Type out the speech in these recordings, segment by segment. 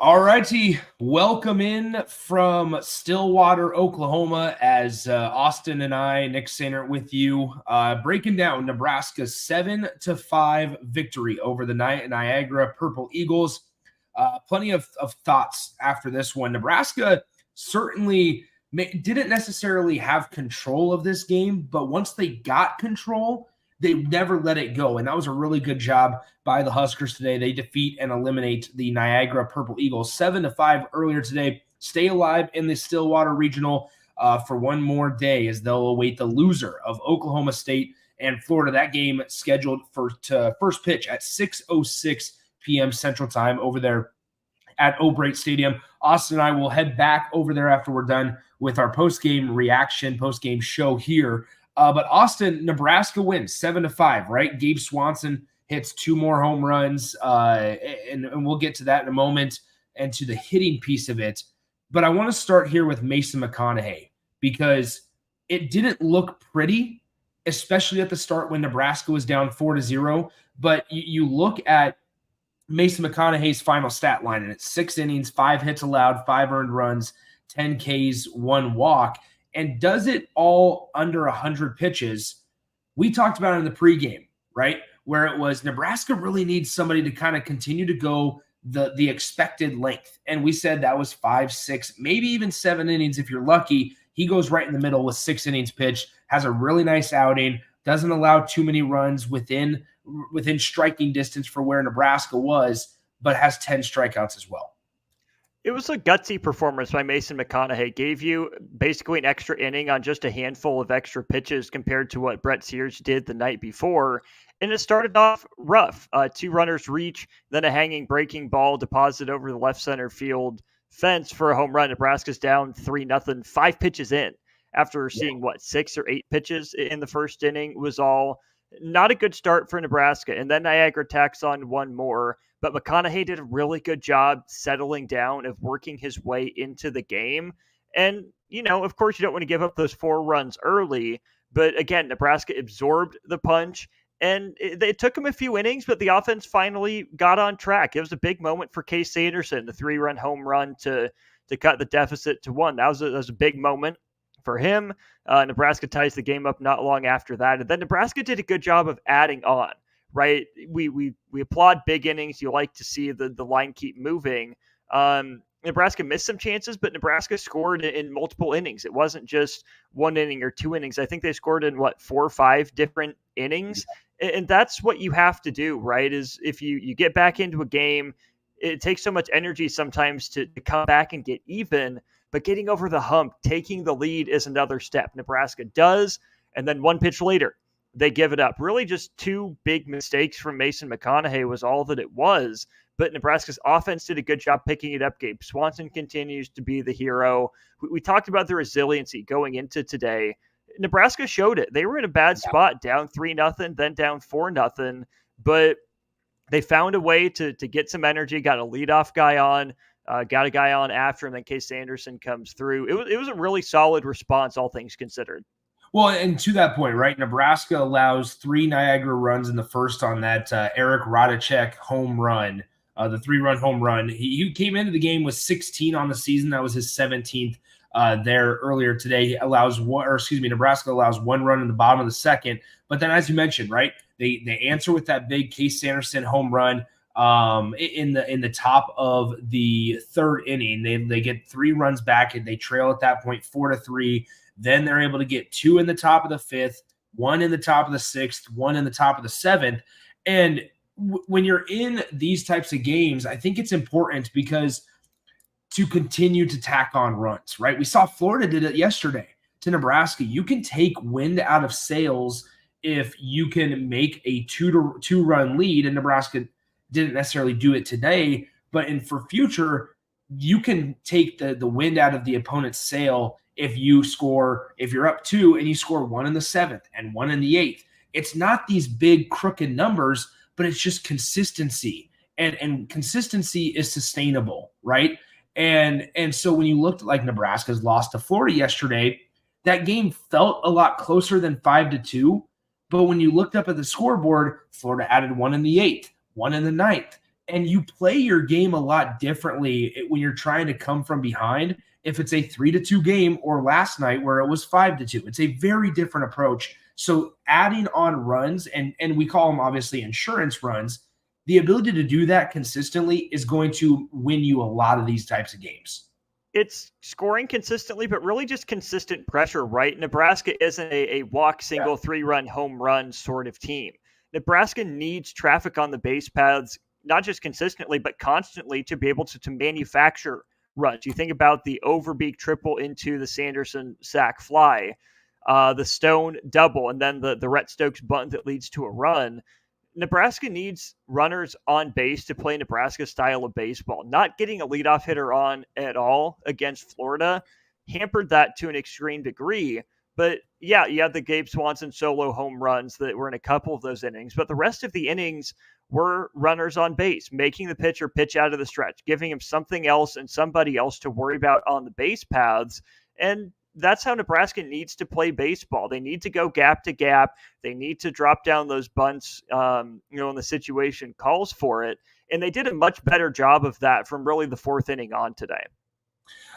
All righty, welcome in from Stillwater, Oklahoma, as Austin and I, Nick Sainer, with you, breaking down Nebraska's 7-5 victory over the Niagara Purple Eagles. Plenty of thoughts after this one. Nebraska certainly didn't necessarily have control of this game, but once they got control, they never let it go. And that was a really good job by the Huskers today. They defeat and eliminate the Niagara Purple Eagles 7-5 earlier today. Stay alive in the Stillwater Regional for one more day as they'll await the loser of Oklahoma State and Florida. That game scheduled for first pitch at 6:06 p.m. Central Time over there at O'Brate Stadium. Austin and I will head back over there after we're done with our post-game reaction, post-game show here. But Austin, Nebraska wins 7-5, right? Gabe Swanson hits 2 more home runs, and we'll get to that in a moment and to the hitting piece of it. But I want to start here with Mason McConaughey because it didn't look pretty, especially at the start when Nebraska was down 4-0. But you look at Mason McConaughey's final stat line, and it's 6 innings, 5 hits allowed, 5 earned runs, 10 Ks, 1 walk. And does it all under 100 pitches. We talked about it in the pregame, right? Where it was Nebraska really needs somebody to kind of continue to go the expected length. And we said that was 5, 6, maybe even 7 innings if you're lucky. He goes right in the middle with 6 innings pitched, has a really nice outing, doesn't allow too many runs within striking distance for where Nebraska was, but has 10 strikeouts as well. It was a gutsy performance by Mason McConaughey. Gave you basically an extra inning on just a handful of extra pitches compared to what Brett Sears did the night before. And it started off rough. 2 runners reach, then a hanging breaking ball deposited over the left center field fence for a home run. Nebraska's down 3-0, 5 pitches in after seeing 6 or 8 pitches in the first inning. It was all not a good start for Nebraska. And then Niagara tacks on 1 more. But McConaughey did a really good job settling down, of working his way into the game. And, of course, you don't want to give up those 4 runs early. But again, Nebraska absorbed the punch. And it took him a few innings, but the offense finally got on track. It was a big moment for Case Anderson, the 3-run home run to cut the deficit to 1. That was a big moment for him. Nebraska ties the game up not long after that. And then Nebraska did a good job of adding on. Right, we applaud big innings. You like to see the line keep moving. Nebraska missed some chances, but Nebraska scored in multiple innings. It wasn't just 1 inning or 2 innings. I think they scored in 4 or 5 different innings, and that's what you have to do. Right, is if you get back into a game, it takes so much energy sometimes to come back and get even. But getting over the hump, taking the lead is another step. Nebraska does, and then 1 pitch later, they give it up. Really just 2 big mistakes from Mason McConaughey was all that it was. But Nebraska's offense did a good job picking it up. Gabe Swanson continues to be the hero. We talked about the resiliency going into today. Nebraska showed it. They were in a bad spot, down 3-0, then down 4-0. But they found a way to get some energy, got a leadoff guy on, got a guy on after him, then Case Anderson comes through. It was a really solid response, all things considered. Well, and to that point, right, Nebraska allows 3 Niagara runs in the first on that Eric Radicek home run, the 3-run home run. He came into the game with 16 on the season. That was his 17th there earlier today. Nebraska allows 1 run in the bottom of the second. But then, as you mentioned, right, they answer with that big Case Sanderson home run in the top of the 3rd inning. They get 3 runs back, and they trail at that point 4-3. Then they're able to get 2 in the top of the 5th, 1 in the top of the 6th, 1 in the top of the 7th. And when you're in these types of games, I think it's important because to continue to tack on runs, right? We saw Florida did it yesterday to Nebraska. You can take wind out of sails if you can make a 2-run lead, and Nebraska didn't necessarily do it today, but for future, you can take the wind out of the opponent's sail if you're up 2 and you score 1 in the 7th and 1 in the 8th. It's not these big crooked numbers, but it's just consistency. And consistency is sustainable, right? And so when you looked like Nebraska's loss to Florida yesterday, that game felt a lot closer than 5-2. But when you looked up at the scoreboard, Florida added 1 in the 8th, 1 in the 9th. and you play your game a lot differently when you're trying to come from behind. If it's a 3-2 game, or last night where it was 5-2, it's a very different approach. So adding on runs, and we call them obviously insurance runs, the ability to do that consistently is going to win you a lot of these types of games. It's scoring consistently, but really just consistent pressure, right? Nebraska isn't a walk single 3-run home run sort of team. Nebraska needs traffic on the base paths, not just consistently, but constantly, to be able to manufacture runs. You think about the Overbeek triple into the Sanderson sac fly, the Stone double, and then the Rhett Stokes bunt that leads to a run. Nebraska needs runners on base to play Nebraska style of baseball. Not getting a leadoff hitter on at all against Florida hampered that to an extreme degree. But yeah, you had the Gabe Swanson solo home runs that were in a couple of those innings, but the rest of the innings were runners on base, making the pitcher pitch out of the stretch, giving him something else and somebody else to worry about on the base paths. And that's how Nebraska needs to play baseball. They need to go gap to gap. They need to drop down those bunts, when the situation calls for it. And they did a much better job of that from really the fourth inning on today.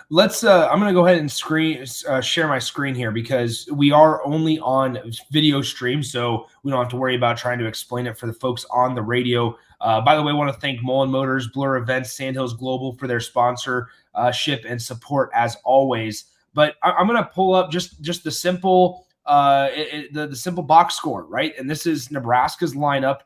I'm going to go ahead and share my screen here, because we are only on video stream, so we don't have to worry about trying to explain it for the folks on the radio. By the way, I want to thank Mullen Motors, Blur Events, Sandhills Global for their sponsorship and support as always. But I'm going to pull up just the simple the simple box score, right? And this is Nebraska's lineup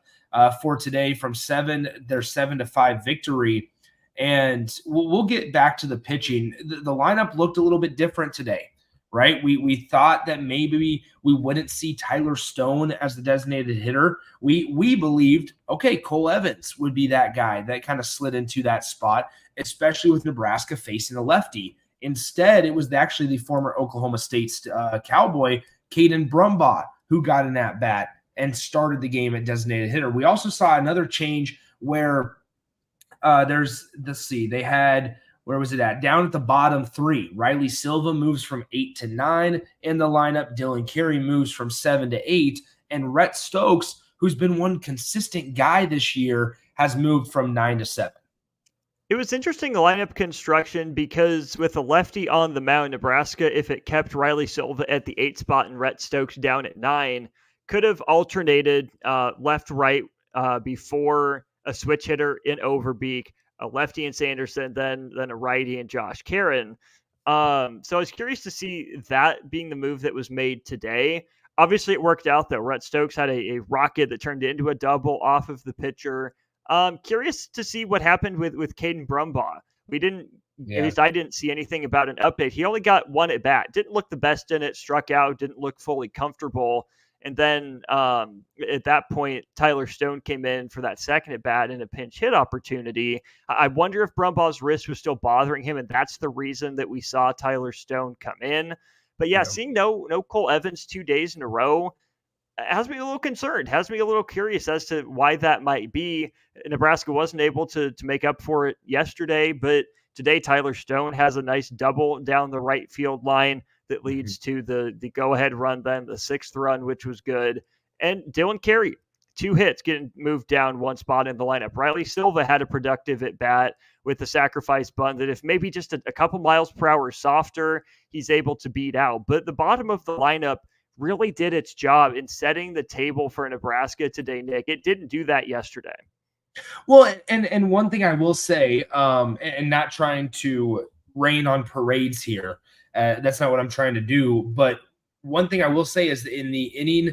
for today from their 7-5 victory. And we'll get back to the pitching. The lineup looked a little bit different today, right? We thought that maybe we wouldn't see Tyler Stone as the designated hitter. We believed, okay, Cole Evans would be that guy that kind of slid into that spot, especially with Nebraska facing a lefty. Instead, it was actually the former Oklahoma State Cowboy, Caden Brumbaugh, who got an at-bat and started the game at designated hitter. We also saw another change where they had, where was it at? Down at the bottom 3, Riley Silva moves from 8 to 9 in the lineup. Dylan Carey moves from 7 to 8. And Rhett Stokes, who's been one consistent guy this year, has moved from 9 to 7. It was interesting, the lineup construction, because with a lefty on the mound, Nebraska, if it kept Riley Silva at the 8 spot and Rhett Stokes down at 9, could have alternated left-right before a switch hitter in Overbeek, a lefty in Sanderson, then a righty in Josh Caron. So I was curious to see that being the move that was made today. Obviously, it worked out, though. Rhett Stokes had a rocket that turned into a double off of the pitcher. Curious to see what happened with Caden Brumbaugh. At least I didn't see anything about an update. He only got one at bat. Didn't look the best in it, struck out, didn't look fully comfortable. And then at that point, Tyler Stone came in for that second at bat in a pinch hit opportunity. I wonder if Brumbaugh's wrist was still bothering him, and that's the reason that we saw Tyler Stone come in. But seeing no Cole Evans 2 days in a row has me a little concerned, has me a little curious as to why that might be. Nebraska wasn't able to make up for it yesterday, but today Tyler Stone has a nice double down the right field line that leads to the go-ahead run, then the 6th run, which was good. And Dylan Carey, 2 hits, getting moved down 1 spot in the lineup. Riley Silva had a productive at-bat with the sacrifice bunt that if maybe just a couple miles per hour softer, he's able to beat out. But the bottom of the lineup really did its job in setting the table for Nebraska today, Nick. It didn't do that yesterday. Well, and one thing I will say, and not trying to rain on parades here, that's not what I'm trying to do. But one thing I will say is in the inning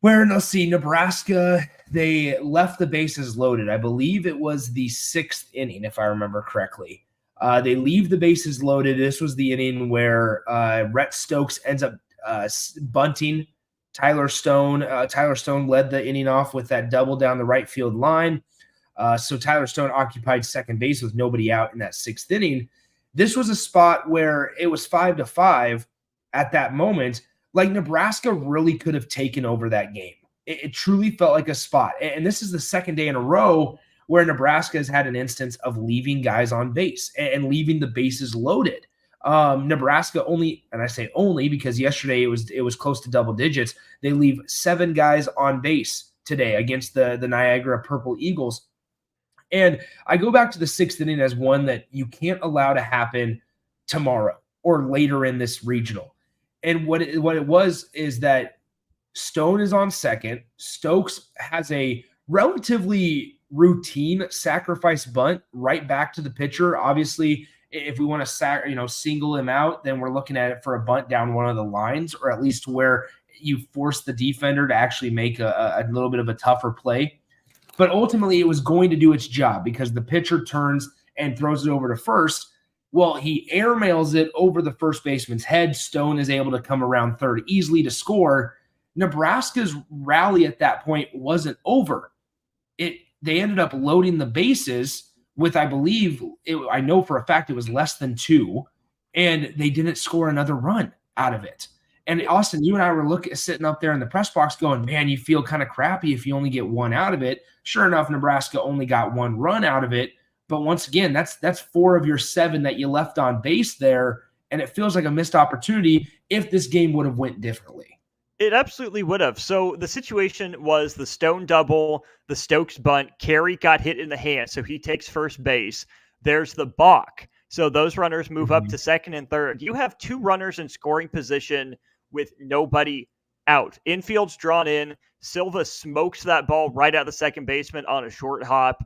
where, let's see, Nebraska, they left the bases loaded. I believe it was the 6th inning, if I remember correctly. They leave the bases loaded. This was the inning where Rhett Stokes ends up bunting Tyler Stone. Tyler Stone led the inning off with that double down the right field line. So Tyler Stone occupied second base with nobody out in that 6th inning. This was a spot where it was 5-5 at that moment. Like, Nebraska really could have taken over that game. It truly felt like a spot. And this is the second day in a row where Nebraska has had an instance of leaving guys on base and leaving the bases loaded. Nebraska only, and I say only because yesterday it was close to double digits. They leave 7 guys on base today against the Niagara Purple Eagles. And I go back to the sixth inning as one that you can't allow to happen tomorrow or later in this regional. And what it was is that Stone is on second. Stokes has a relatively routine sacrifice bunt right back to the pitcher. Obviously, if we want to single him out, then we're looking at it for a bunt down one of the lines, or at least where you force the defender to actually make a little bit of a tougher play. But ultimately, it was going to do its job because the pitcher turns and throws it over to first. Well, he airmails it over the first baseman's head. Stone is able to come around third easily to score. Nebraska's rally at that point wasn't over. They ended up loading the bases with, I believe, I know for a fact it was less than 2, and they didn't score another run out of it. And Austin, you and I were sitting up there in the press box going, man, you feel kind of crappy if you only get 1 out of it. Sure enough, Nebraska only got 1 run out of it. But once again, that's 4 of your 7 that you left on base there. And it feels like a missed opportunity if this game would have went differently. It absolutely would have. So the situation was the Stone double, the Stokes bunt. Carey got hit in the hand, so he takes first base. There's the balk. So those runners move up to second and third. You have 2 runners in scoring position with nobody out. Infield's drawn in. Silva smokes that ball right at the second baseman on a short hop.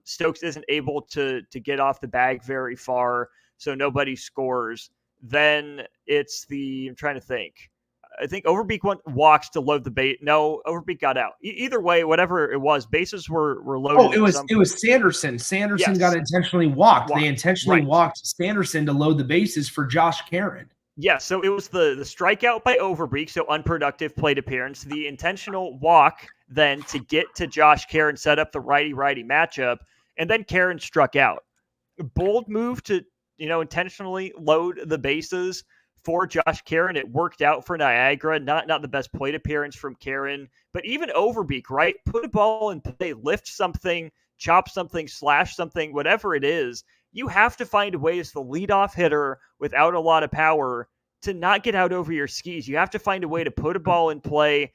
Stokes isn't able to get off the bag very far, so nobody scores. Then it's I'm trying to think. I think Overbeek walks to load the bait. No, Overbeek got out. Either way, whatever it was, bases were loaded. Oh, it was Sanderson. Sanderson got intentionally walked. They intentionally walked Sanderson to load the bases for Josh Karen. Yeah, so it was the strikeout by Overbeek, so unproductive plate appearance. The intentional walk then to get to Josh Karen, set up the righty-righty matchup, and then Karen struck out. Bold move to intentionally load the bases for Josh Karen. It worked out for Niagara. Not the best plate appearance from Karen, but even Overbeek, right? Put a ball in play, lift something, chop something, slash something, whatever it is. You have to find a way as the leadoff hitter without a lot of power to not get out over your skis. You have to find a way to put a ball in play,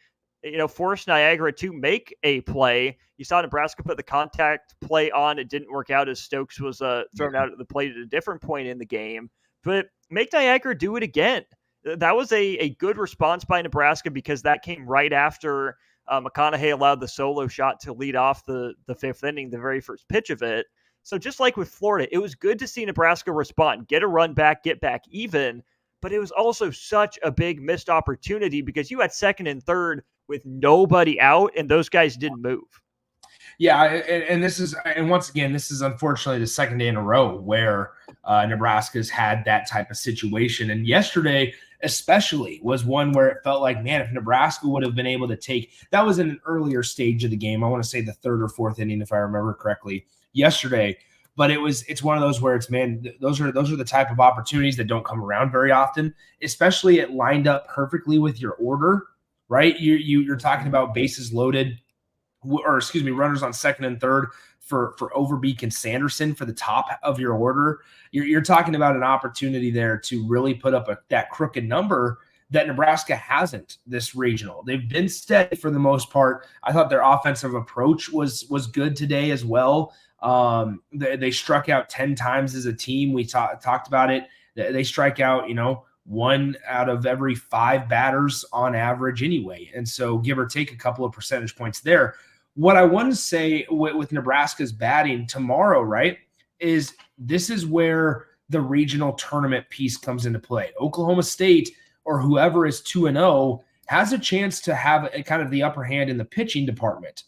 force Niagara to make a play. You saw Nebraska put the contact play on. It didn't work out as Stokes was thrown out at the plate at a different point in the game. But make Niagara do it again. That was a good response by Nebraska because that came right after McConaughey allowed the solo shot to lead off the 5th inning, the very first pitch of it. So just like with Florida, it was good to see Nebraska respond, get a run back, get back even, but it was also such a big missed opportunity because you had second and third with nobody out, and those guys didn't move. Yeah, and once again, this is unfortunately the second day in a row where Nebraska's had that type of situation. And yesterday, especially, was one where it felt like, man, if Nebraska would have been able to take – that was in an earlier stage of the game. I want to say the 3rd or 4th inning, if I remember correctly, yesterday. But it's one of those where it's, man, those are the type of opportunities that don't come around very often, especially it lined up perfectly with your order, right? You're talking about bases loaded – or excuse me, runners on second and third for Overbeek and Sanderson for the top of your order. You're talking about an opportunity there to really put up that crooked number that Nebraska hasn't this regional. They've been steady for the most part. I thought their offensive approach was good today as well. They struck out 10 times as a team. We talked about it. They strike out, 1 out of every 5 batters on average anyway. And so give or take a couple of percentage points there. What I want to say with Nebraska's batting tomorrow, right, is this is where the regional tournament piece comes into play. Oklahoma State or whoever is 2-0 has a chance to have a kind of the upper hand in the pitching department,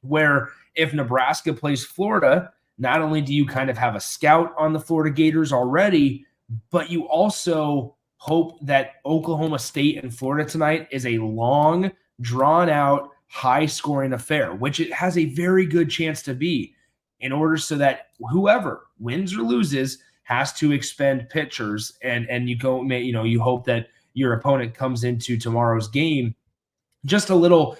where if Nebraska plays Florida, not only do you kind of have a scout on the Florida Gators already, but you also hope that Oklahoma State and Florida tonight is a long, drawn-out, high-scoring affair, which it has a very good chance to be, in order so that whoever wins or loses has to expend pitchers, and you hope that your opponent comes into tomorrow's game just a little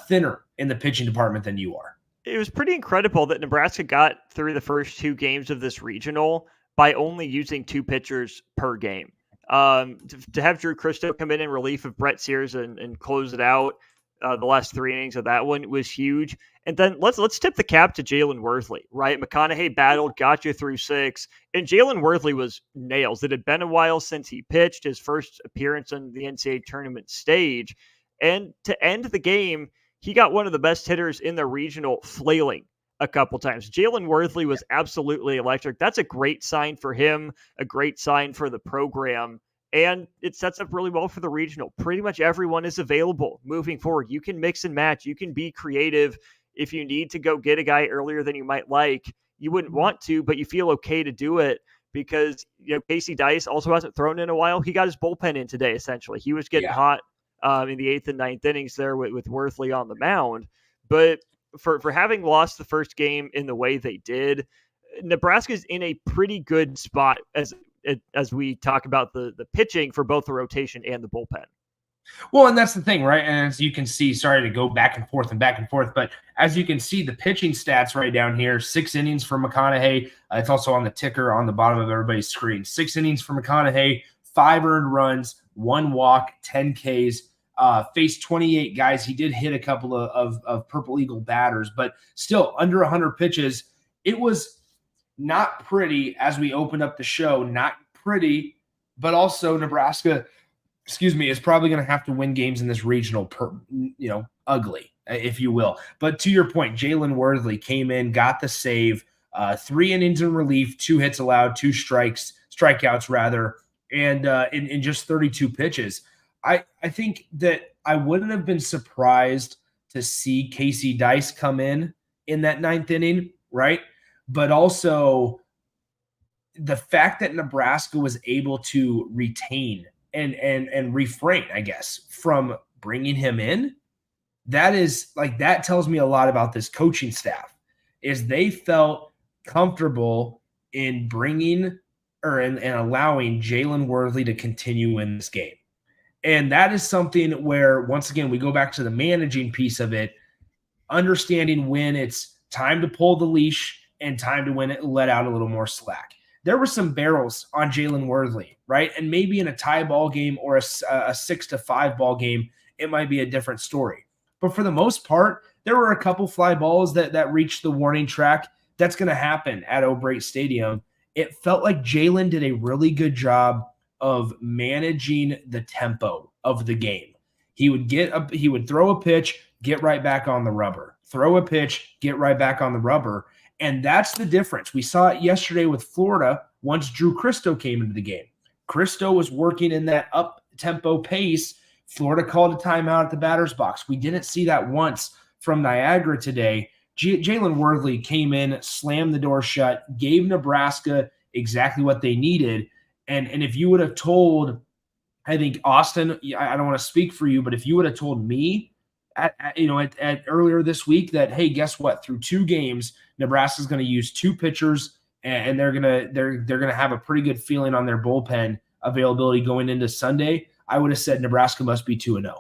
thinner in the pitching department than you are. It was pretty incredible that Nebraska got through the first 2 games of this regional by only using 2 pitchers per game. To have Drew Christo come in relief of Brett Sears and close it out, The last 3 innings of that one was huge. And then let's tip the cap to Jalen Worthley, right? McConaughey battled, got you through 6, and Jalen Worthley was nails. It had been a while since he pitched his first appearance on the NCAA tournament stage. And to end the game, he got one of the best hitters in the regional flailing a couple times. Jalen Worthley was absolutely electric. That's a great sign for him, a great sign for the program. And it sets up really well for the regional. Pretty much everyone is available moving forward. You can mix and match. You can be creative. If you need to go get a guy earlier than you might like, you wouldn't want to, but you feel okay to do it because Casey Dice also hasn't thrown in a while. He got his bullpen in today, essentially. He was getting hot in the 8th and 9th innings there with Worthley on the mound. But for having lost the first game in the way they did, Nebraska's in a pretty good spot as we talk about the pitching for both the rotation and the bullpen. Well, and that's the thing, right? And as you can see, sorry to go back and forth, but as you can see, the pitching stats right down here, 6 innings for McConaughey. It's also on the ticker on the bottom of everybody's screen. 6 innings for McConaughey, 5 earned runs, 1 walk, 10 Ks, faced 28 guys. He did hit a couple of Purple Eagle batters, but still under 100 pitches. It was not pretty as we opened up the show, not pretty, but also Nebraska – is probably going to have to win games in this regional, ugly, if you will. But to your point, Jalen Worthley came in, got the save, 3 innings in relief, 2 hits allowed, 2 strikeouts rather, and in just 32 pitches. I think that I wouldn't have been surprised to see Casey Dice come in that 9th inning, right? But also the fact that Nebraska was able to retain and refrain, I guess, from bringing him in, that tells me a lot about this coaching staff, is they felt comfortable in bringing and allowing Jalen Worthley to continue in this game. And that is something where, once again, we go back to the managing piece of it, understanding when it's time to pull the leash and time to let out a little more slack. There were some barrels on Jalen Worthley, right? And maybe in a tie ball game or a 6-5 ball game, it might be a different story. But for the most part, there were a couple fly balls that reached the warning track. That's going to happen at O'Brate Stadium. It felt like Jalen did a really good job of managing the tempo of the game. He would throw a pitch, get right back on the rubber. Throw a pitch, get right back on the rubber. And that's the difference. We saw it yesterday with Florida once Drew Christo came into the game. Christo was working in that up-tempo pace. Florida called a timeout at the batter's box. We didn't see that once from Niagara today. Jalen Worthley came in, slammed the door shut, gave Nebraska exactly what they needed. And if you would have told, I think, Austin, I don't want to speak for you, but if you would have told me at earlier this week that, hey, guess what? Through 2 games, Nebraska's going to use 2 pitchers, and they're gonna have a pretty good feeling on their bullpen availability going into Sunday, I would have said Nebraska must be 2-0.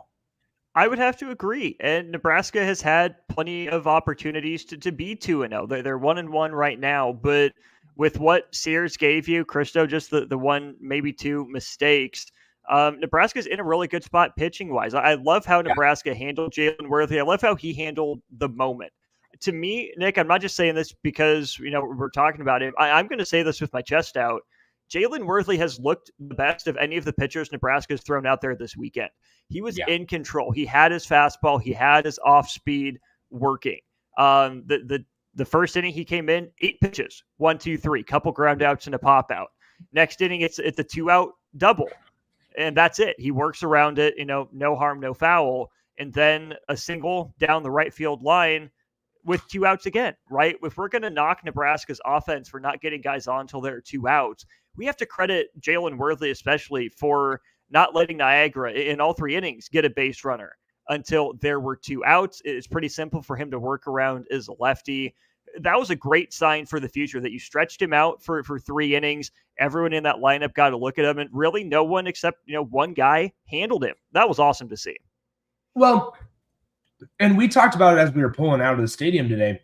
I would have to agree. And Nebraska has had plenty of opportunities to be 2-0. They're 1-1 right now, but with what Sears gave you, Christo, just the 1, maybe 2 mistakes, Nebraska's in a really good spot pitching-wise. I love how Nebraska handled Jalen Worthy. I love how he handled the moment. To me, Nick, I'm not just saying this because we're talking about him. I'm going to say this with my chest out. Jalen Worthy has looked the best of any of the pitchers Nebraska's thrown out there this weekend. He was in control. He had his fastball. He had his off-speed working. The first inning he came in, 8 pitches, 1, 2, 3, couple ground outs and a pop out. Next inning, it's a 2-out double. And that's it. He works around it, no harm, no foul. And then a single down the right field line with 2 outs again, right? If we're going to knock Nebraska's offense for not getting guys on until there are 2 outs, we have to credit Jalen Worthy especially for not letting Niagara in all 3 innings get a base runner until there were 2 outs. It's pretty simple for him to work around as a lefty. That was a great sign for the future that you stretched him out for 3 innings. Everyone in that lineup got to look at him, and really no one except, one guy handled him. That was awesome to see. Well, and we talked about it as we were pulling out of the stadium today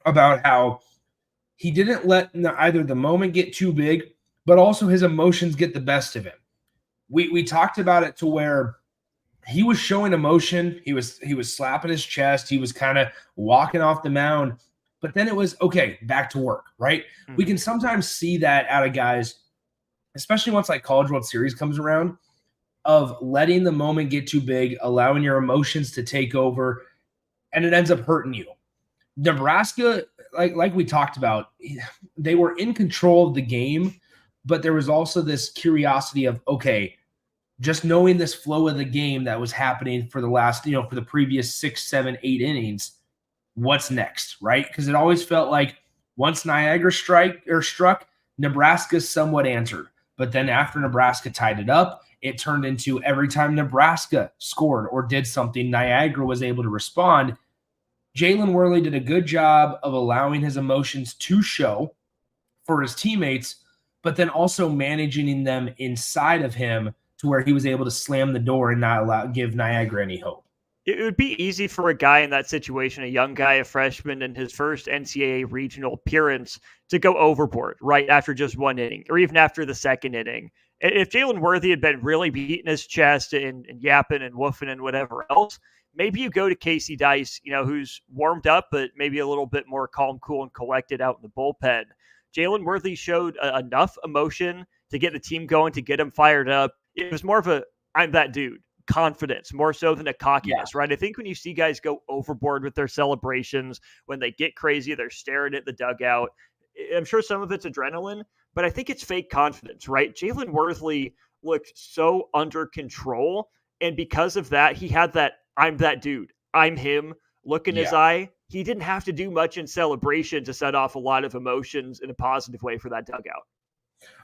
about how he didn't let either the moment get too big, but also his emotions get the best of him. We talked about it to where he was showing emotion. He was slapping his chest. He was kind of walking off the mound. But then it was, okay, back to work, right? We can sometimes see that out of guys, especially once like College World Series comes around, of letting the moment get too big, allowing your emotions to take over, and it ends up hurting you. Nebraska, like we talked about, they were in control of the game, but there was also this curiosity of, okay, just knowing this flow of the game that was happening for the last, for the previous 6, 7, 8 innings, what's next, right? Because it always felt like once Niagara struck, Nebraska somewhat answered. But then after Nebraska tied it up, it turned into every time Nebraska scored or did something, Niagara was able to respond. Jalen Worley did a good job of allowing his emotions to show for his teammates, but then also managing them inside of him to where he was able to slam the door and not give Niagara any hope. It would be easy for a guy in that situation, a young guy, a freshman in his first NCAA regional appearance, to go overboard right after just one inning or even after the second inning. If Jalen Worthy had been really beating his chest and yapping and woofing and whatever else, maybe you go to Casey Dice, who's warmed up, but maybe a little bit more calm, cool, and collected out in the bullpen. Jalen Worthy showed enough emotion to get the team going, to get him fired up. It was more of a, I'm that dude confidence more so than a cockiness, right? I think when you see guys go overboard with their celebrations, when they get crazy, they're staring at the dugout. I'm sure some of it's adrenaline, but I think it's fake confidence, right? Jalen Worthy looked so under control. And because of that, he had that, I'm that dude, I'm him look in his eye. He didn't have to do much in celebration to set off a lot of emotions in a positive way for that dugout.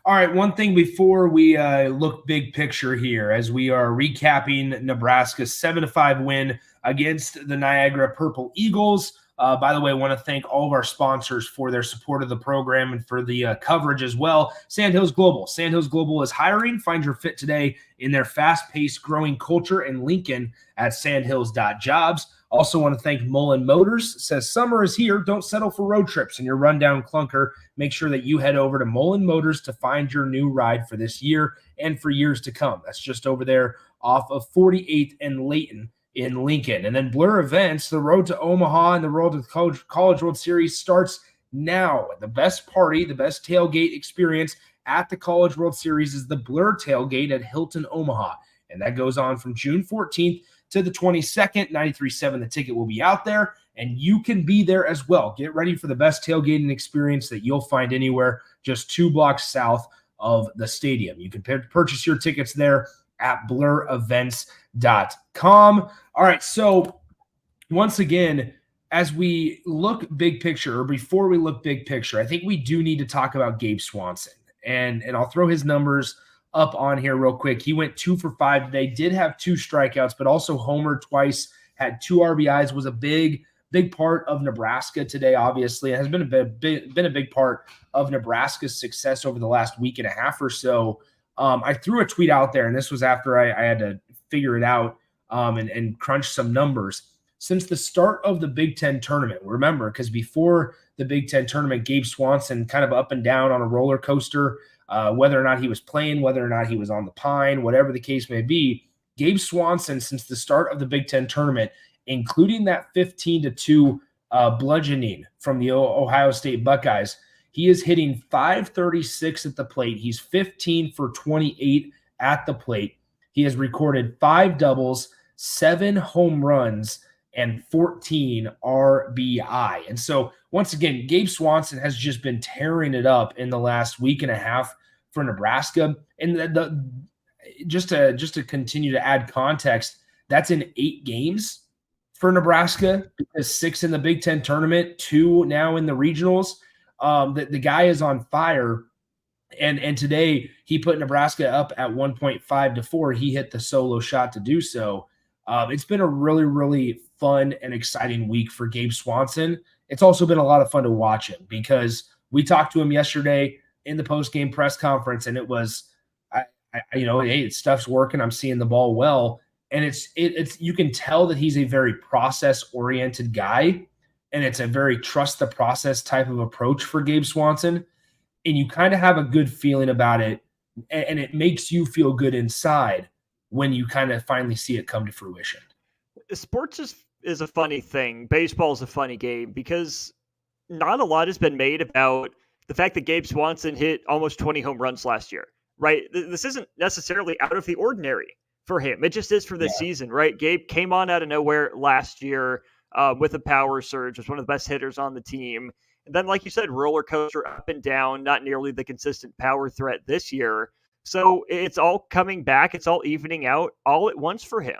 All right, one thing before we look big picture here, as we are recapping Nebraska's 7-5 win against the Niagara Purple Eagles. By the way, I want to thank all of our sponsors for their support of the program and for the coverage as well. Sandhills Global. Sandhills Global is hiring. Find your fit today in their fast-paced growing culture in Lincoln at sandhills.jobs. Also want to thank Mullen Motors. Says summer is here. Don't settle for road trips in your rundown clunker. Make sure that you head over to Mullen Motors to find your new ride for this year and for years to come. That's just over there off of 48th and Layton in Lincoln. And then Blur Events, the road to Omaha and the road to the College World Series starts now. The best party, the best tailgate experience at the College World Series is the Blur Tailgate at Hilton Omaha. And that goes on from June 14th to the 22nd. 93.7 the ticket will be out there, and you can be there as well. Get ready for the best tailgating experience that you'll find anywhere, just 2 blocks south of the stadium. You can purchase your tickets there at blurevents.com. All right, so once again, as we look big picture, or before we look big picture, I think we do need to talk about Gabe Swanson. And I'll throw his numbers up on here real quick. He went 2 for 5 today, did have 2 strikeouts, but also homered twice, had 2 RBIs, was a big part of Nebraska today, obviously. It has been a big part of Nebraska's success over the last week and a half or so. I threw a tweet out there, and this was after I had to figure it out and crunch some numbers. Since the start of the Big Ten tournament, remember, because before the Big Ten tournament, Gabe Swanson kind of up and down on a roller coaster, whether or not he was playing, whether or not he was on the pine, whatever the case may be. Gabe Swanson, since the start of the Big Ten tournament, including that 15-2 bludgeoning from the Ohio State Buckeyes, he is hitting .536 at the plate. He's 15 for 28 at the plate. He has recorded 5 doubles, 7 home runs, and 14 RBI. And so, once again, Gabe Swanson has just been tearing it up in the last week and a half for Nebraska. And just to continue to add context, that's in 8 games for Nebraska, because 6 in the Big Ten tournament, 2 now in the regionals. The guy is on fire. And today he put Nebraska up at 1.5-4. He hit the solo shot to do so. It's been a really, really fun and exciting week for Gabe Swanson. It's also been a lot of fun to watch him, because we talked to him yesterday in the post-game press conference, and it was, hey, stuff's working. I'm seeing the ball well. And it's you can tell that he's a very process-oriented guy, and it's a very trust the process type of approach for Gabe Swanson. And you kind of have a good feeling about it, and it makes you feel good inside. when you kind of finally see it come to fruition. Sports is a funny thing. Baseball is a funny game because not a lot has been made about the fact that Gabe Swanson hit almost 20 home runs last year, right? This isn't necessarily out of the ordinary for him. It just is for this season, right? Gabe came on out of nowhere last year with a power surge, was one of the best hitters on the team. And then, like you said, roller coaster up and down, not nearly the consistent power threat this year. So it's all coming back. It's all evening out all at once for him.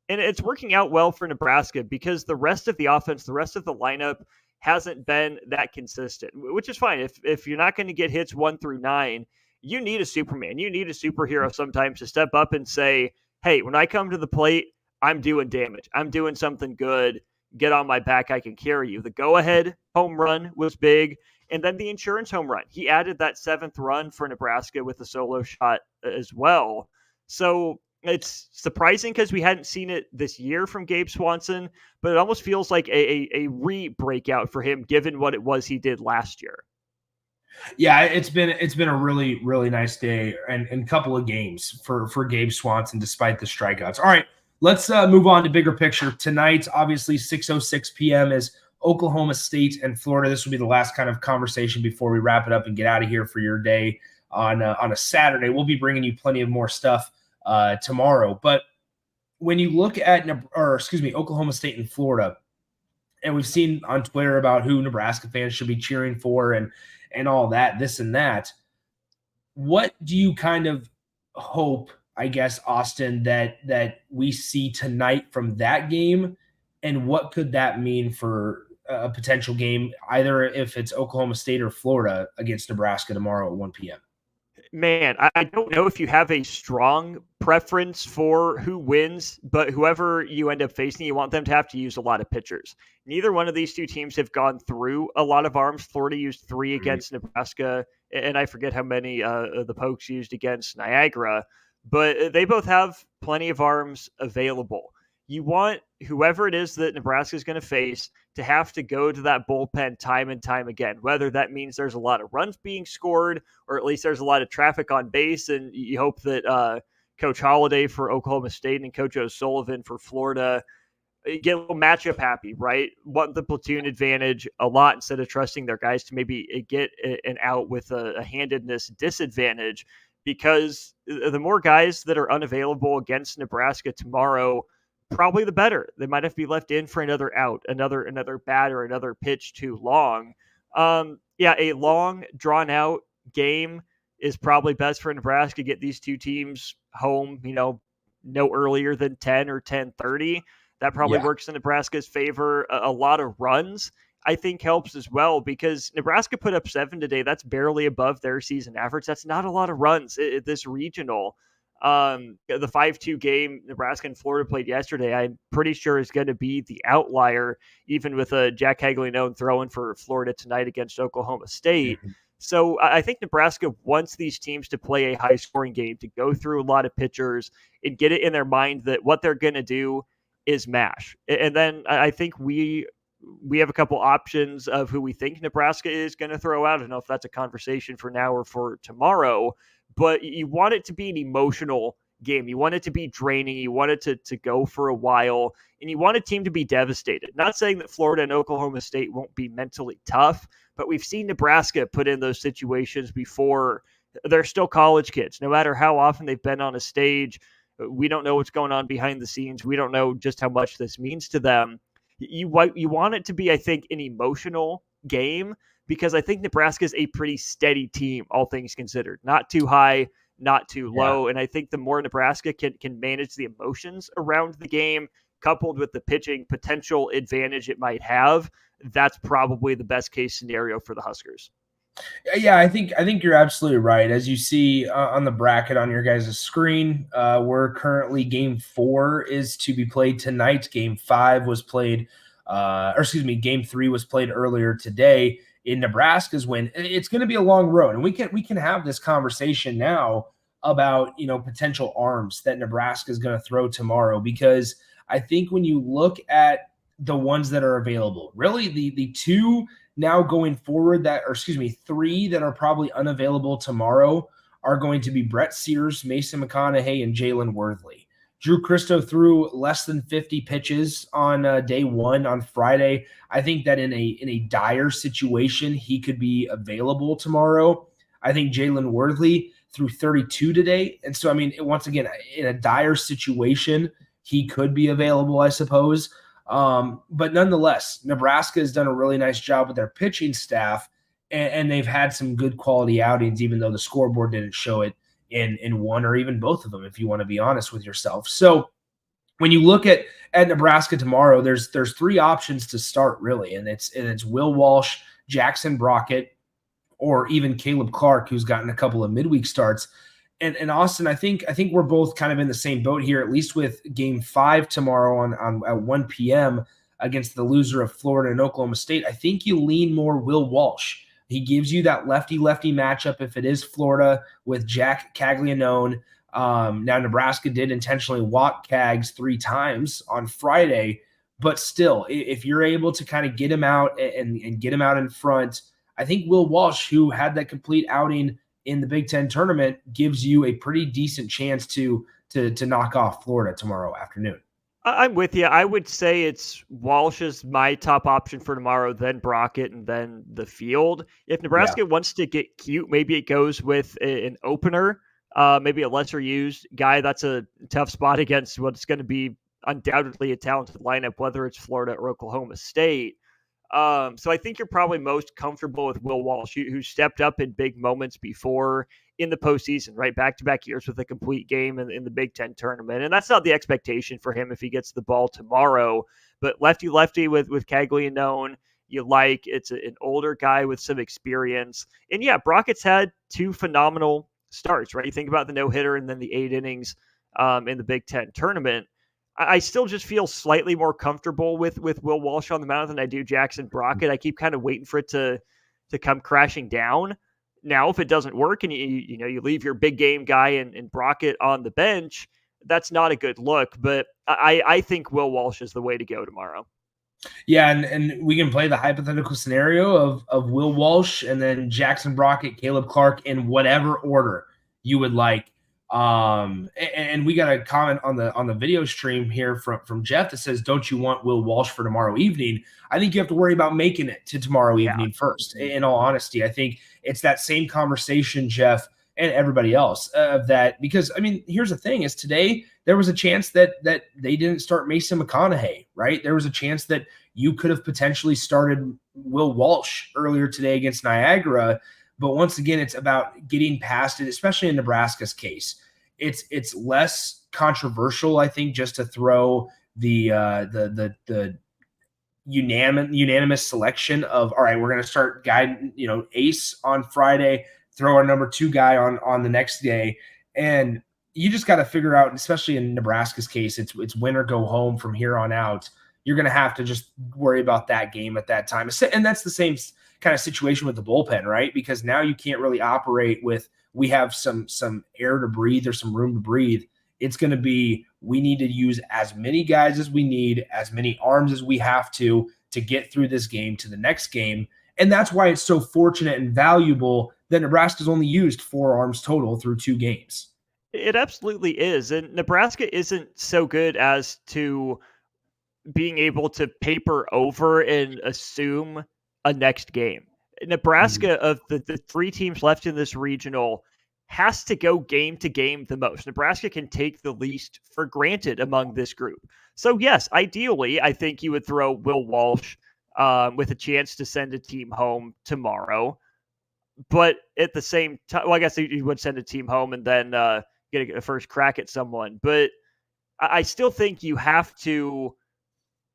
And it's working out well for Nebraska because the rest of the offense, the rest of the lineup hasn't been that consistent, which is fine. If you're not going to get hits 1 through 9, you need a Superman. You need a superhero sometimes to step up and say, hey, when I come to the plate, I'm doing damage. I'm doing something good. Get on my back. I can carry you. The go-ahead home run was big. And then the insurance home run. He added that 7th run for Nebraska with a solo shot as well. So it's surprising because we hadn't seen it this year from Gabe Swanson, but it almost feels like a re-breakout for him given what it was he did last year. Yeah, it's been a really, really nice day and couple of games for Gabe Swanson despite the strikeouts. All right, let's move on to bigger picture. Tonight, obviously 6:06 p.m. is Oklahoma State and Florida. This will be the last kind of conversation before we wrap it up and get out of here for your day on a Saturday. We'll be bringing you plenty of more stuff tomorrow. But when you look at Oklahoma State and Florida, and we've seen on Twitter about who Nebraska fans should be cheering for and all that, this and that. What do you kind of hope, I guess, Austin, that we see tonight from that game, and what could that mean for a potential game, either if it's Oklahoma State or Florida against Nebraska tomorrow at 1 p.m.? Man, I don't know if you have a strong preference for who wins, but whoever you end up facing, you want them to have to use a lot of pitchers. Neither one of these two teams have gone through a lot of arms. Florida used 3 against Nebraska, and I forget how many the Pokes used against Niagara, but they both have plenty of arms available. You want whoever it is that Nebraska is going to face to have to go to that bullpen time and time again, whether that means there's a lot of runs being scored or at least there's a lot of traffic on base. And you hope that Coach Holliday for Oklahoma State and Coach O'Sullivan for Florida get a little matchup happy, right? Want the platoon advantage a lot instead of trusting their guys to maybe get an out with a handedness disadvantage, because the more guys that are unavailable against Nebraska tomorrow, probably the better. They might have to be left in for another out, another batter, another pitch too long. A long, drawn out game is probably best for Nebraska. Get these two teams home, no earlier than 10 or 10:30. That probably works in Nebraska's favor. A lot of runs, I think, helps as well, because Nebraska put up 7 today. That's barely above their season average. That's not a lot of runs at this regional. The 5-2 game Nebraska and Florida played yesterday, I'm pretty sure is going to be the outlier, even with Jack Hagley throwing for Florida tonight against Oklahoma State. So I think Nebraska wants these teams to play a high-scoring game, to go through a lot of pitchers and get it in their mind that what they're going to do is mash. And then I think we have a couple options of who we think Nebraska is going to throw out. I don't know if that's a conversation for now or for tomorrow, but you want it to be an emotional game. You want it to be draining. You want it to go for a while, and you want a team to be devastated. Not saying that Florida and Oklahoma State won't be mentally tough, but we've seen Nebraska put in those situations before. They're still college kids. No matter how often they've been on a stage, we don't know what's going on behind the scenes. We don't know just how much this means to them. You want it to be, I think, an emotional game, because I think Nebraska is a pretty steady team, all things considered. Not too high, not too low. And I think the more Nebraska can manage the emotions around the game, coupled with the pitching potential advantage it might have, that's probably the best case scenario for the Huskers. Yeah, I think you're absolutely right. As you see on the bracket on your guys' screen, we're currently Game 4 is to be played tonight. Game 5 was played, Game 3 was played earlier today. In Nebraska's win, it's going to be a long road, and we can have this conversation now about potential arms that Nebraska is going to throw tomorrow, because I think when you look at the ones that are available, really the two now going forward three that are probably unavailable tomorrow are going to be Brett Sears, Mason McConaughey, and Jalen Worthley. Drew Christo threw less than 50 pitches on day one on Friday. I think that in a dire situation, he could be available tomorrow. I think Jalen Worthley threw 32 today. And so, I mean, once again, in a dire situation, he could be available, I suppose. But nonetheless, Nebraska has done a really nice job with their pitching staff, and they've had some good quality outings, even though the scoreboard didn't show it in one or even both of them, if you want to be honest with yourself. So when you look at Nebraska tomorrow, there's three options to start really, and it's Will Walsh, Jackson Brockett, or even Caleb Clark, who's gotten a couple of midweek starts. And Austin, I think we're both kind of in the same boat here, at least with Game 5 tomorrow on at 1 p.m. against the loser of Florida and Oklahoma State. I think you lean more Will Walsh. He gives you that lefty-lefty matchup if it is Florida with Jack Caglianone. Now, Nebraska did intentionally walk Cags 3 times on Friday, but still, if you're able to kind of get him out and get him out in front, I think Will Walsh, who had that complete outing in the Big Ten tournament, gives you a pretty decent chance to knock off Florida tomorrow afternoon. I'm with you. I would say it's Walsh is my top option for tomorrow, then Brockett, and then the field. If Nebraska wants to get cute, maybe it goes with an opener, maybe a lesser used guy. That's a tough spot against what's going to be undoubtedly a talented lineup, whether it's Florida or Oklahoma State. So I think you're probably most comfortable with Will Walsh, who stepped up in big moments before in the postseason, right? Back-to-back years with a complete game in the Big Ten tournament. And that's not the expectation for him if he gets the ball tomorrow. But lefty-lefty with Caglianone, you like. It's an older guy with some experience. And yeah, Brockett's had 2 phenomenal starts, right? You think about the no-hitter and then the 8 innings in the Big Ten tournament. I still just feel slightly more comfortable with Will Walsh on the mound than I do Jackson Brockett. I keep kind of waiting for it to come crashing down. Now, if it doesn't work and you leave your big game guy and Brockett on the bench, that's not a good look. But I think Will Walsh is the way to go tomorrow. Yeah, and we can play the hypothetical scenario of Will Walsh and then Jackson Brockett, Caleb Clark in whatever order you would like. And we got a comment on the video stream here from Jeff that says, "Don't you want Will Walsh for tomorrow evening?" I think you have to worry about making it to tomorrow evening first. In all honesty, I think it's that same conversation, Jeff, and everybody else of that, because I mean, here's the thing: is today there was a chance that they didn't start Mason McConaughey, right? There was a chance that you could have potentially started Will Walsh earlier today against Niagara. But once again, it's about getting past it, especially in Nebraska's case. It's less controversial, I think, just to throw the unanimous selection of, all right, we're going to start ace on Friday, throw our number 2 guy on the next day, and you just got to figure out, especially in Nebraska's case, it's win or go home from here on out. You're going to have to just worry about that game at that time, and that's the same kind of situation with the bullpen, right? Because now you can't really operate with, we have some air to breathe or some room to breathe. It's going to be, we need to use as many guys as we need, as many arms as we have to get through this game to the next game. And that's why it's so fortunate and valuable that Nebraska's only used 4 arms total through 2 games. It absolutely is. And Nebraska isn't so good as to being able to paper over and assume a next game. Nebraska, of the 3 teams left in this regional, has to go game to game the most. Nebraska can take the least for granted among this group. So yes, ideally, I think you would throw Will Walsh with a chance to send a team home tomorrow. But at the same time, well, I guess you would send a team home and then get a first crack at someone. But I still think you have to.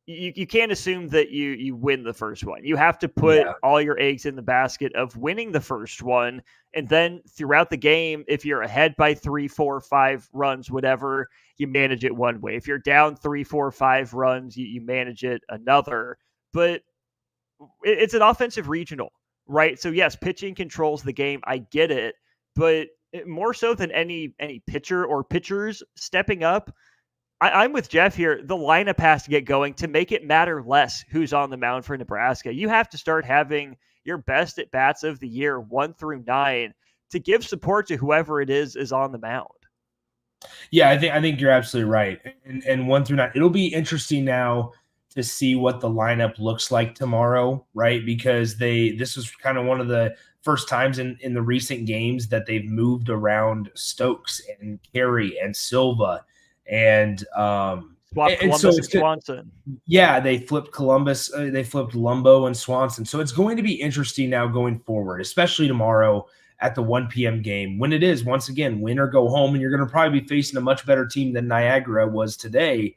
You can't assume that you win the first one. You have to put all your eggs in the basket of winning the first one. And then throughout the game, if you're ahead by 3, 4, 5 runs, whatever, you manage it one way. If you're down 3, 4, 5 runs, you manage it another. But it's an offensive regional, right? So yes, pitching controls the game. I get it. But more so than any pitcher or pitchers stepping up, I'm with Jeff here. The lineup has to get going to make it matter less who's on the mound for Nebraska. You have to start having your best at bats of the year 1 through 9 to give support to whoever it is on the mound. Yeah, I think you're absolutely right. And 1 through 9, it'll be interesting now to see what the lineup looks like tomorrow, right? Because this was kind of one of the first times in the recent games that they've moved around Stokes and Carey and Silva, and Swap and so Columbus it's and good. Swanson. Yeah, they flipped Columbus, they flipped Lumbo and Swanson. So it's going to be interesting now going forward, especially tomorrow at the 1 p.m. game when it is once again win or go home, and you're going to probably be facing a much better team than Niagara was today.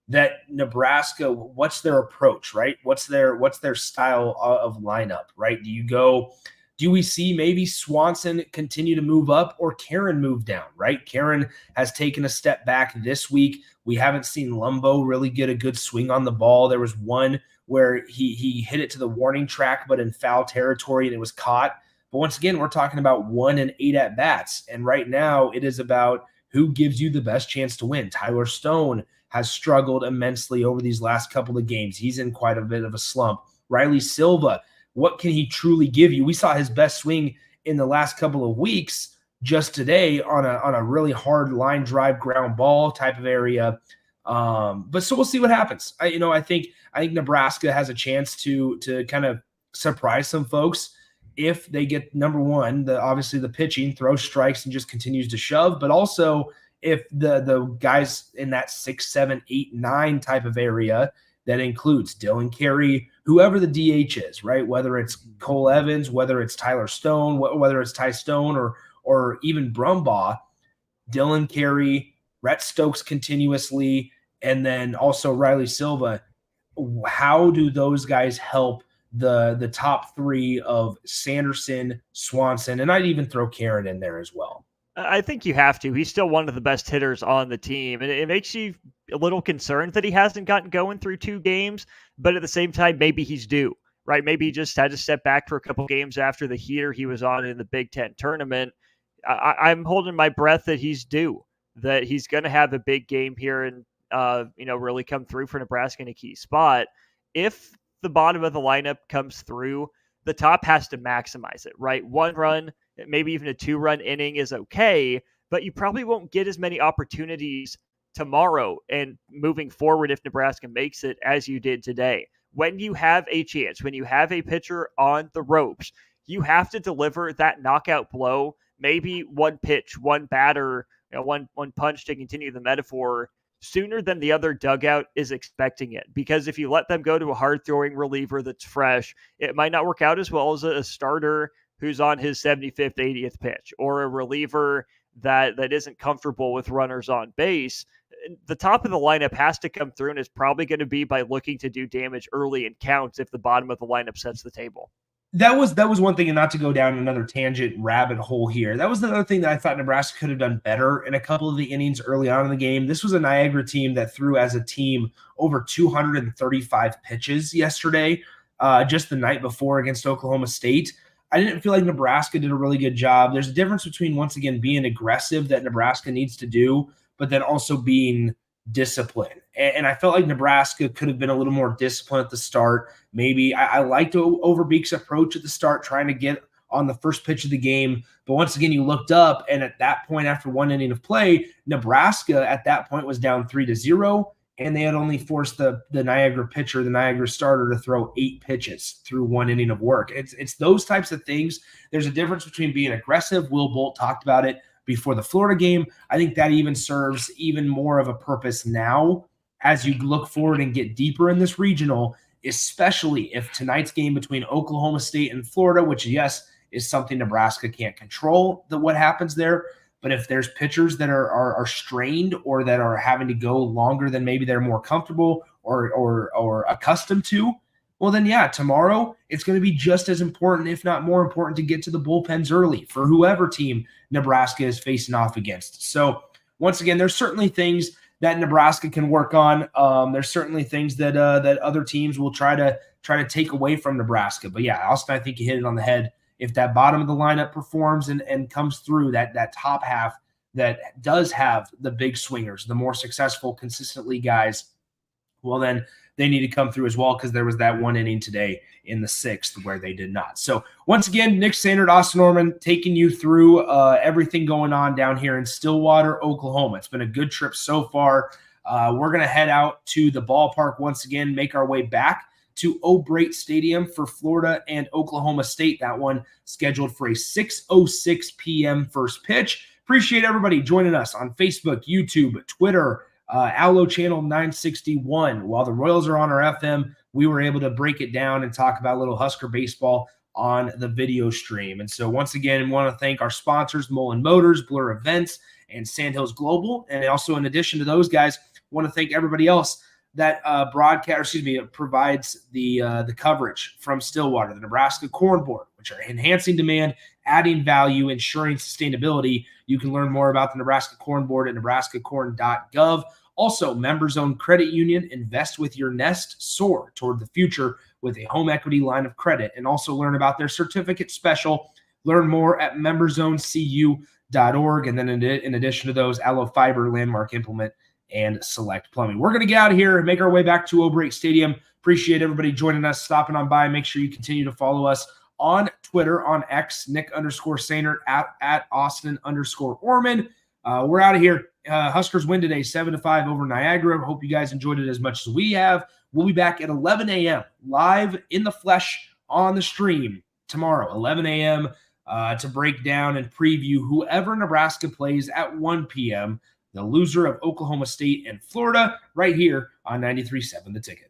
That Nebraska, what's their approach, right? What's their style of lineup, right? Do we see maybe Swanson continue to move up or Karen move down, right? Karen has taken a step back this week. We haven't seen Lumbo really get a good swing on the ball. There was one where he hit it to the warning track, but in foul territory, and it was caught. But once again, we're talking about 1 and 8 at bats. And right now it is about who gives you the best chance to win. Tyler Stone has struggled immensely over these last couple of games. He's in quite a bit of a slump. Riley Silva, what can he truly give you? We saw his best swing in the last couple of weeks just today on a really hard line drive ground ball type of area. But so we'll see what happens. I think Nebraska has a chance to kind of surprise some folks if they get number one, obviously the pitching, throws strikes and just continues to shove, but also if the guys in that 6, 7, 8, 9 type of area that includes Dylan Carey, whoever the DH is, right? Whether it's Cole Evans, whether it's Tyler Stone, whether it's Ty Stone or even Brumbaugh, Dylan Carey, Rhett Stokes continuously, and then also Riley Silva. How do those guys help the top three of Sanderson, Swanson, and I'd even throw Karen in there as well? I think you have to. He's still one of the best hitters on the team, and it makes you a little concerned that he hasn't gotten going through 2 games. But at the same time, maybe he's due, right? Maybe he just had to step back for a couple games after the heater he was on in the Big Ten tournament. I'm holding my breath that he's due, that he's going to have a big game here and really come through for Nebraska in a key spot. If the bottom of the lineup comes through, the top has to maximize it, right? 1 run, maybe even a 2-run inning is okay, but you probably won't get as many opportunities tomorrow and moving forward if Nebraska makes it as you did today. When you have a chance, when you have a pitcher on the ropes, you have to deliver that knockout blow, maybe one pitch, one batter, one punch to continue the metaphor sooner than the other dugout is expecting it. Because if you let them go to a hard throwing reliever that's fresh, it might not work out as well as a starter who's on his 75th, 80th pitch, or a reliever that isn't comfortable with runners on base. The top of the lineup has to come through, and it's probably going to be by looking to do damage early in counts if the bottom of the lineup sets the table. That was one thing, and not to go down another tangent rabbit hole here. That was another thing that I thought Nebraska could have done better in a couple of the innings early on in the game. This was a Niagara team that threw as a team over 235 pitches yesterday, just the night before against Oklahoma State. I didn't feel like Nebraska did a really good job. There's a difference between, once again, being aggressive that Nebraska needs to do, but then also being disciplined. And I felt like Nebraska could have been a little more disciplined at the start. Maybe I liked Overbeek's approach at the start, trying to get on the first pitch of the game. But once again, you looked up, and at that point, after 1 inning of play, Nebraska at that point was down 3-0, and they had only forced the Niagara pitcher, the Niagara starter, to throw 8 pitches through 1 inning of work. It's those types of things. There's a difference between being aggressive. Will Bolt talked about it before the Florida game. I think that even serves even more of a purpose now as you look forward and get deeper in this regional, especially if tonight's game between Oklahoma State and Florida, which, yes, is something Nebraska can't control, what happens there. But if there's pitchers that are strained or that are having to go longer than maybe they're more comfortable or accustomed to, well, then, yeah, tomorrow it's going to be just as important, if not more important, to get to the bullpens early for whoever team Nebraska is facing off against. So, once again, there's certainly things that Nebraska can work on. There's certainly things that other teams will try to take away from Nebraska. But yeah, Austin, I think you hit it on the head. If that bottom of the lineup performs and comes through, that top half that does have the big swingers, the more successful, consistently guys, well, then they need to come through as well, because there was that one inning today in the 6th where they did not. So once again, Nick Sainert, Austin Norman, taking you through everything going on down here in Stillwater, Oklahoma. It's been a good trip so far. We're going to head out to the ballpark once again, make our way back to O'Brate Stadium for Florida and Oklahoma State. That one scheduled for a 6:06 p.m. first pitch. Appreciate everybody joining us on Facebook, YouTube, Twitter, Allo Channel 961. While the Royals are on our FM, we were able to break it down and talk about a little Husker baseball on the video stream. And so once again, we want to thank our sponsors, Mullen Motors, Blur Events, and Sandhills Global. And also, in addition to those guys, want to thank everybody else that provides the coverage from Stillwater, the Nebraska Corn Board, which are enhancing demand, adding value, ensuring sustainability. You can learn more about the Nebraska Corn Board at nebraskacorn.gov. Also, members-owned credit union, invest with your nest, soar toward the future with a home equity line of credit, and also learn about their certificate special. Learn more at memberzonecu.org. And then in addition to those, Allo Fiber, Landmark Implement, and Select Plumbing. We're going to get out of here and make our way back to O'Brate Stadium. Appreciate everybody joining us, stopping on by. Make sure you continue to follow us on Twitter, on X, Nick_Sainert, at Austin_Orman. We're out of here. Huskers win today, 7-5 over Niagara. Hope you guys enjoyed it as much as we have. We'll be back at 11 a.m. live in the flesh on the stream tomorrow, 11 a.m. To break down and preview whoever Nebraska plays at 1 p.m., the loser of Oklahoma State and Florida, right here on 93.7 The Ticket.